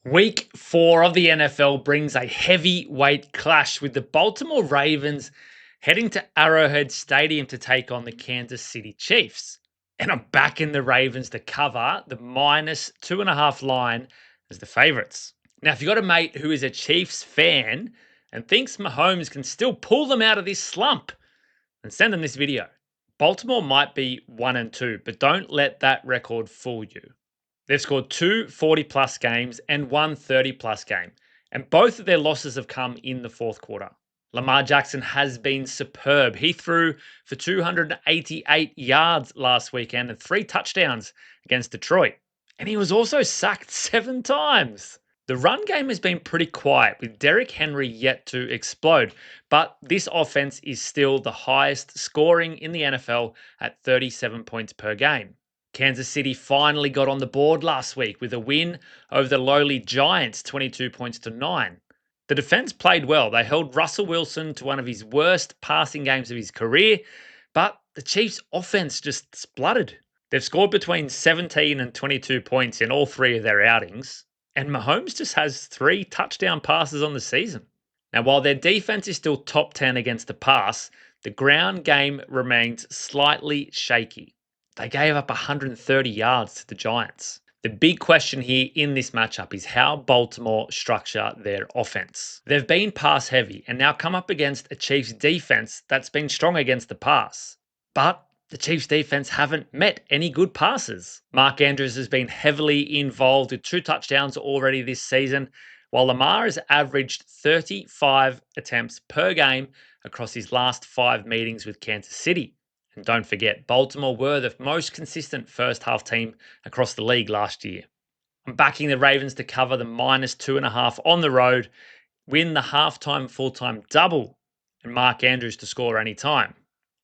Week 4 of the NFL brings a heavyweight clash with the Baltimore Ravens heading to Arrowhead Stadium to take on the Kansas City Chiefs. And I'm backing the Ravens to cover the -2.5 line as the favorites. Now, if you've got a mate who is a Chiefs fan and thinks Mahomes can still pull them out of this slump, then send them this video. Baltimore might be 1-2, but don't let that record fool you. They've scored two 40-plus games and one 30-plus game, and both of their losses have come in the fourth quarter. Lamar Jackson has been superb. He threw for 288 yards last weekend and 3 touchdowns against Detroit. And he was also sacked 7 times. The run game has been pretty quiet, with Derrick Henry yet to explode, but this offense is still the highest scoring in the NFL at 37 points per game. Kansas City finally got on the board last week with a win over the lowly Giants, 22 points to 9. The defense played well. They held Russell Wilson to one of his worst passing games of his career, but the Chiefs' offense just spluttered. They've scored between 17 and 22 points in all 3 of their outings, and Mahomes just has 3 touchdown passes on the season. Now, while their defense is still top 10 against the pass, the ground game remains slightly shaky. They gave up 130 yards to the Giants. The big question here in this matchup is how Baltimore structure their offense. They've been pass heavy and now come up against a Chiefs defense that's been strong against the pass. But the Chiefs defense haven't met any good passes. Mark Andrews has been heavily involved with 2 touchdowns already this season, while Lamar has averaged 35 attempts per game across his last 5 meetings with Kansas City. And don't forget, Baltimore were the most consistent first half team across the league last year. I'm backing the Ravens to cover the -2.5 on the road, win the halftime full-time double, and Mark Andrews to score any time.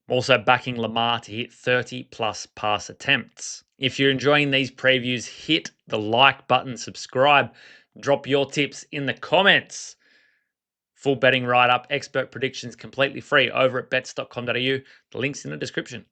I'm also backing Lamar to hit 30-plus pass attempts. If you're enjoying these previews, hit the like button, subscribe, drop your tips in the comments. Full betting write-up, expert predictions completely free over at bets.com.au. The link's in the description.